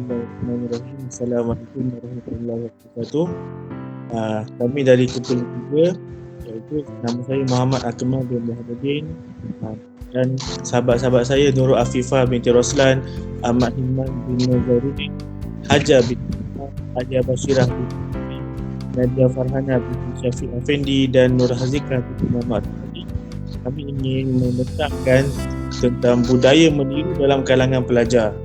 Bismillahirrahmanirrahim. Assalamualaikum warahmatullahi wabarakatuh. Kami dari Kumpul 3, iaitu nama saya Muhammad Akmal bin Muhammadin, dan sahabat-sahabat saya Nurul Afifah binti Roslan, Ahmad Himman bin Nazarudin, Haja bin Haja Bashirah bin Nadia Farhana bin Syafiq Effendi dan Nur Hazika bin Muhammad Tadi. Kami ingin menetapkan tentang budaya meniru dalam kalangan pelajar.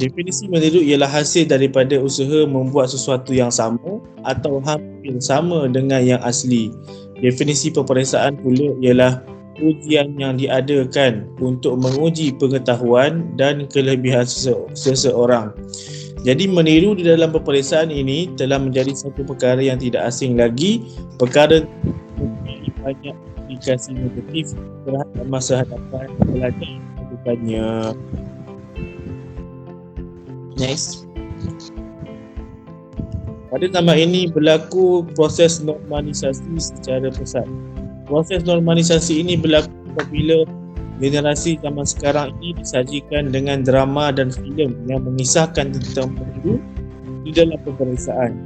Definisi meniru ialah hasil daripada usaha membuat sesuatu yang sama atau hampir sama dengan yang asli. Definisi peperiksaan pula ialah ujian yang diadakan untuk menguji pengetahuan dan kelebihan seseorang. Jadi meniru di dalam peperiksaan ini telah menjadi satu perkara yang tidak asing lagi. Perkara memiliki banyak aplikasi negatif terhadap masa hadapan pelajar bukannya. Next. Pada zaman ini berlaku proses normalisasi secara pesat. Proses normalisasi ini berlaku apabila generasi zaman sekarang ini disajikan dengan drama dan filem yang mengisahkan tentang meniru di dalam peperiksaan.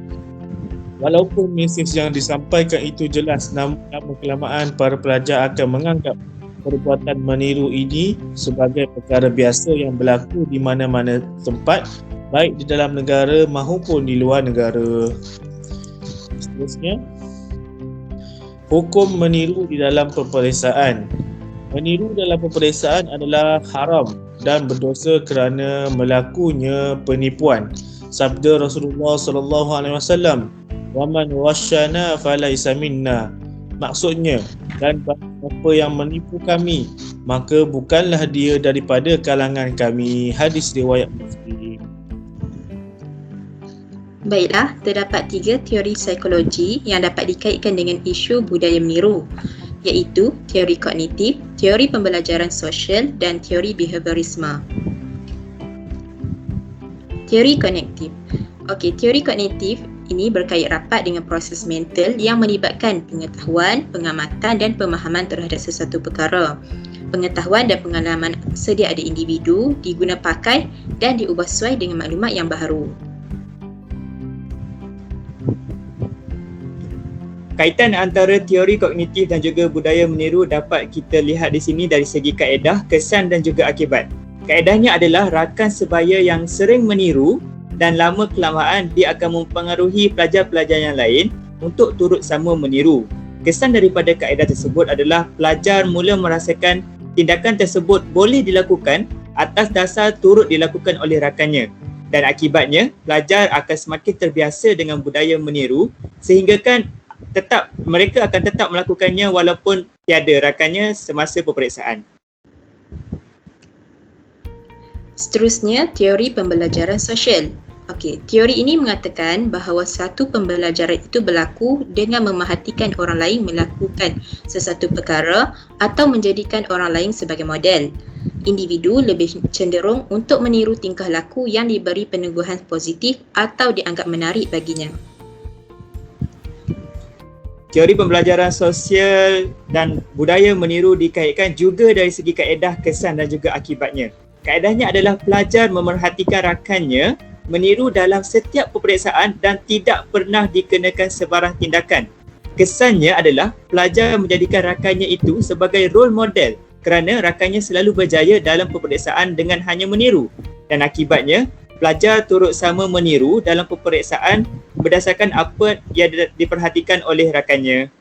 Walaupun mesej yang disampaikan itu jelas, namun lama-kelamaan para pelajar akan menganggap perbuatan meniru ini sebagai perkara biasa yang berlaku di mana-mana tempat, baik di dalam negara maupun di luar negara. Seterusnya, hukum meniru di dalam peperiksaan. Meniru dalam peperiksaan adalah haram dan berdosa kerana melakunya penipuan. Sabda Rasulullah SAW, "Wa man washana falaysa minna." Maksudnya, dan siapa yang menipu kami, maka bukanlah dia daripada kalangan kami. Hadis riwayat Muslim. Baiklah, terdapat 3 teori psikologi yang dapat dikaitkan dengan isu budaya meniru, iaitu teori kognitif, teori pembelajaran sosial dan teori behaviorisme. Teori kognitif. Teori kognitif ini berkait rapat dengan proses mental yang melibatkan pengetahuan, pengamatan dan pemahaman terhadap sesuatu perkara. Pengetahuan dan pengalaman sedia ada individu diguna pakai dan diubah sesuai dengan maklumat yang baharu. Kaitan antara teori kognitif dan juga budaya meniru dapat kita lihat di sini dari segi kaedah, kesan dan juga akibat. Kaedahnya adalah rakan sebaya yang sering meniru dan lama kelamaan dia akan mempengaruhi pelajar-pelajar yang lain untuk turut sama meniru. Kesan daripada kaedah tersebut adalah pelajar mula merasakan tindakan tersebut boleh dilakukan atas dasar turut dilakukan oleh rakannya. Dan akibatnya, pelajar akan semakin terbiasa dengan budaya meniru sehingga mereka akan tetap melakukannya walaupun tiada rakannya semasa peperiksaan. Seterusnya, teori pembelajaran sosial. Teori ini mengatakan bahawa satu pembelajaran itu berlaku dengan memerhatikan orang lain melakukan sesuatu perkara atau menjadikan orang lain sebagai model. Individu lebih cenderung untuk meniru tingkah laku yang diberi peneguhan positif atau dianggap menarik baginya. Teori pembelajaran sosial dan budaya meniru dikaitkan juga dari segi kaedah, kesan dan juga akibatnya. Kaedahnya adalah pelajar memerhatikan rakannya meniru dalam setiap peperiksaan dan tidak pernah dikenakan sebarang tindakan. Kesannya adalah pelajar menjadikan rakannya itu sebagai role model kerana rakannya selalu berjaya dalam peperiksaan dengan hanya meniru. Dan akibatnya, pelajar turut sama meniru dalam peperiksaan berdasarkan apa yang diperhatikan oleh rakannya.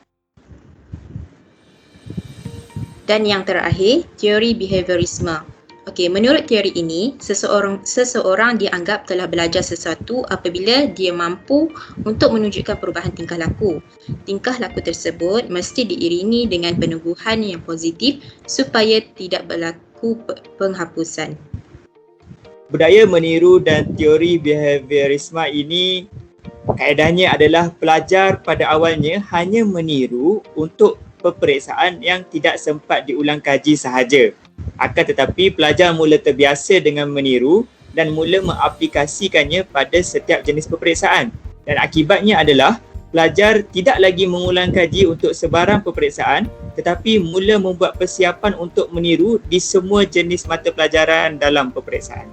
Dan yang terakhir, teori behaviorisme. Menurut teori ini, seseorang dianggap telah belajar sesuatu apabila dia mampu untuk menunjukkan perubahan tingkah laku. Tingkah laku tersebut mesti diiringi dengan peneguhan yang positif supaya tidak berlaku penghapusan. Budaya meniru dan teori behaviorisme ini kaedahnya adalah pelajar pada awalnya hanya meniru untuk peperiksaan yang tidak sempat diulang kaji sahaja. Akan tetapi pelajar mula terbiasa dengan meniru dan mula mengaplikasikannya pada setiap jenis peperiksaan. Dan akibatnya adalah pelajar tidak lagi mengulang kaji untuk sebarang peperiksaan tetapi mula membuat persiapan untuk meniru di semua jenis mata pelajaran dalam peperiksaan.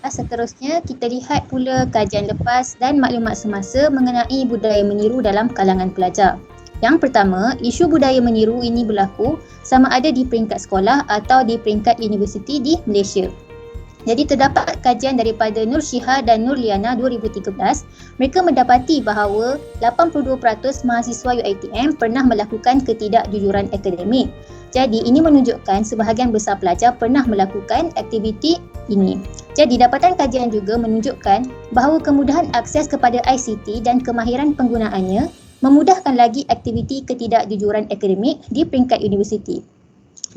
Seterusnya, kita lihat pula kajian lepas dan maklumat semasa mengenai budaya meniru dalam kalangan pelajar. Yang pertama, isu budaya meniru ini berlaku sama ada di peringkat sekolah atau di peringkat universiti di Malaysia. Jadi terdapat kajian daripada Nur Syiha dan Nur Liana 2013, mereka mendapati bahawa 82% mahasiswa UiTM pernah melakukan ketidakjujuran akademik. Jadi ini menunjukkan sebahagian besar pelajar pernah melakukan aktiviti ini. Jadi dapatan kajian juga menunjukkan bahawa kemudahan akses kepada ICT dan kemahiran penggunaannya memudahkan lagi aktiviti ketidakjujuran akademik di peringkat universiti.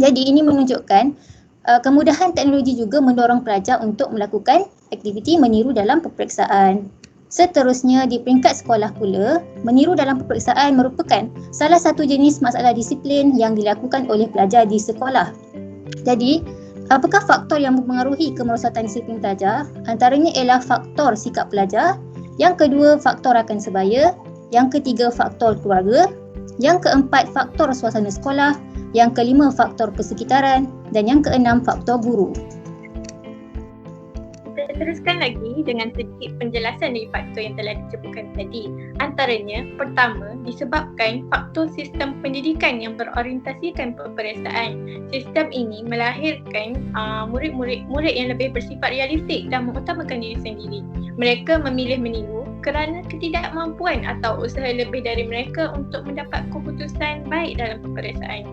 Jadi ini menunjukkan kemudahan teknologi juga mendorong pelajar untuk melakukan aktiviti meniru dalam peperiksaan. Seterusnya, di peringkat sekolah pula, meniru dalam peperiksaan merupakan salah satu jenis masalah disiplin yang dilakukan oleh pelajar di sekolah. Jadi, apakah faktor yang mempengaruhi kemerosatan disiplin pelajar? Antaranya ialah faktor sikap pelajar, yang kedua faktor rakan sebaya, yang ketiga faktor keluarga, yang keempat faktor suasana sekolah, yang kelima faktor persekitaran dan yang keenam faktor guru. Kita teruskan lagi dengan sedikit penjelasan dari faktor yang telah disebutkan tadi. Antaranya, pertama, disebabkan faktor sistem pendidikan yang berorientasikan peperiksaan. Sistem ini melahirkan murid yang lebih bersifat realistik dan mengutamakan diri sendiri. Mereka memilih meniru kerana ketidakmampuan atau usaha lebih dari mereka untuk mendapat keputusan baik dalam peperiksaan.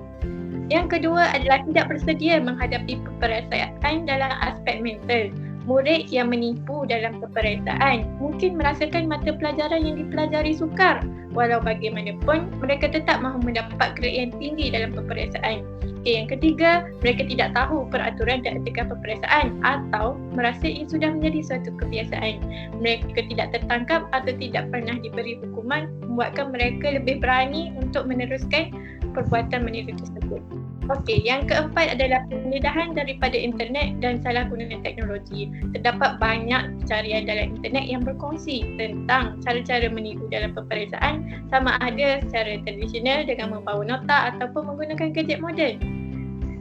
Yang kedua adalah tidak bersedia menghadapi peperiksaan dalam aspek mental. Murid yang menipu dalam peperiksaan mungkin merasakan mata pelajaran yang dipelajari sukar. Walau bagaimanapun, mereka tetap mahu mendapat grade yang tinggi dalam peperiksaan. Yang ketiga, mereka tidak tahu peraturan dan etika peperiksaan atau merasa ia sudah menjadi suatu kebiasaan. Mereka tidak tertangkap atau tidak pernah diberi hukuman membuatkan mereka lebih berani untuk meneruskan perbuatan meniru tersebut. Okey, yang keempat adalah pendedahan daripada internet dan salah gunaan teknologi. Terdapat banyak carian dalam internet yang berkongsi tentang cara-cara meniru dalam peperiksaan sama ada secara tradisional dengan membawa nota ataupun menggunakan gadget moden.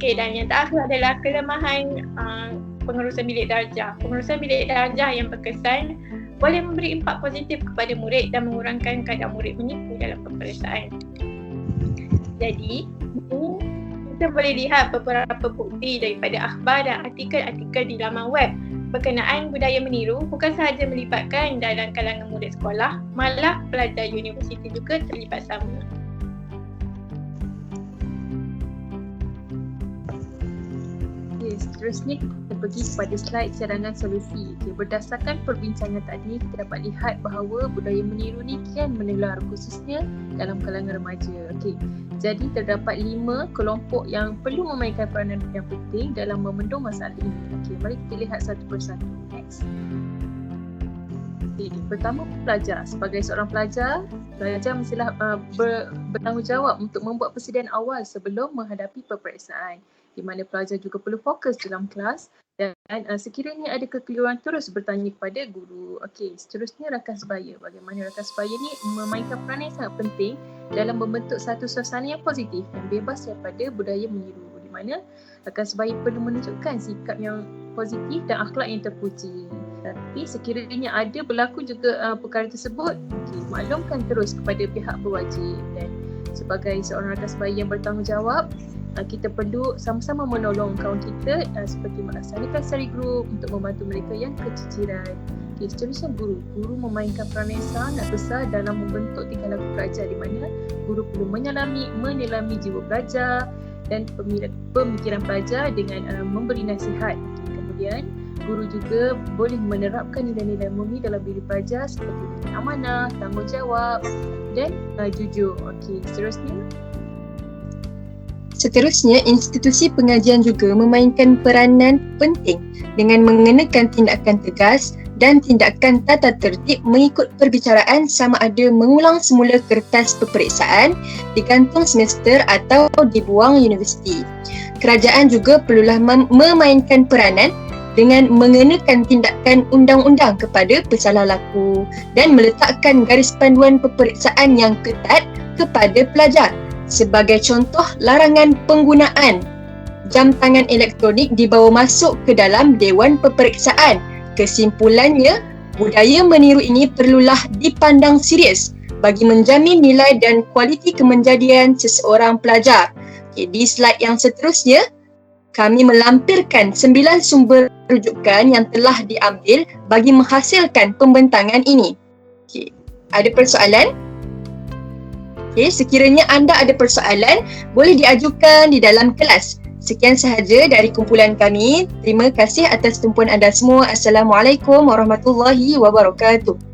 Okey, dan yang terakhir adalah kelemahan pengurusan bilik darjah. Pengurusan bilik darjah yang berkesan boleh memberi impak positif kepada murid dan mengurangkan kadar murid menipu dalam peperiksaan. Jadi, kita boleh lihat beberapa bukti daripada akhbar dan artikel-artikel di laman web berkenaan budaya meniru bukan sahaja melibatkan dalam kalangan murid sekolah, malah pelajar universiti juga terlibat sama. Seterusnya kita pergi kepada slide cadangan solusi. Berdasarkan perbincangan tadi, kita dapat lihat bahawa budaya meniru ni kian menular khususnya dalam kalangan remaja. Jadi terdapat 5 kelompok yang perlu memainkan peranan yang penting dalam membendung masalah ini. Mari kita lihat satu persatu. Next. Pertama, pelajar. Sebagai seorang pelajar mestilah bertanggungjawab untuk membuat persediaan awal sebelum menghadapi peperiksaan, di mana pelajar juga perlu fokus dalam kelas dan sekiranya ada kekeliruan terus bertanya kepada guru. Seterusnya rakan sebaya. Bagaimana rakan sebaya ni memainkan peranan yang sangat penting dalam membentuk satu suasana yang positif dan bebas daripada budaya meniru, di mana rakan sebaya perlu menunjukkan sikap yang positif dan akhlak yang terpuji. Tapi sekiranya ada berlaku juga perkara tersebut, maklumkan terus kepada pihak berwajib. Dan sebagai seorang rakan sebaya yang bertanggungjawab, kita perlu sama-sama menolong kawan kita seperti melaksanakan study group untuk membantu mereka yang keciciran. Seterusnya guru. Guru memainkan peranan yang sangat besar dalam membentuk tingkah laku pelajar, di mana guru perlu menyelami jiwa pelajar dan pemikiran pelajar dengan memberi nasihat. Kemudian guru juga boleh menerapkan nilai-nilai murni dalam diri pelajar seperti amanah, tanggungjawab dan jujur. Seterusnya, institusi pengajian juga memainkan peranan penting dengan mengenakan tindakan tegas dan tindakan tata tertib mengikut perbicaraan sama ada mengulang semula kertas peperiksaan, digantung semester atau dibuang universiti. Kerajaan juga perlulah memainkan peranan dengan mengenakan tindakan undang-undang kepada pesalah laku dan meletakkan garis panduan peperiksaan yang ketat kepada pelajar. Sebagai contoh, larangan penggunaan jam tangan elektronik dibawa masuk ke dalam Dewan Peperiksaan. Kesimpulannya, budaya meniru ini perlulah dipandang serius bagi menjamin nilai dan kualiti kemenjadian seseorang pelajar. Okay, di slide yang seterusnya, kami melampirkan 9 sumber rujukan yang telah diambil bagi menghasilkan pembentangan ini. Okay, ada persoalan? Okay, sekiranya anda ada persoalan, boleh diajukan di dalam kelas. Sekian sahaja dari kumpulan kami. Terima kasih atas tumpuan anda semua. Assalamualaikum warahmatullahi wabarakatuh.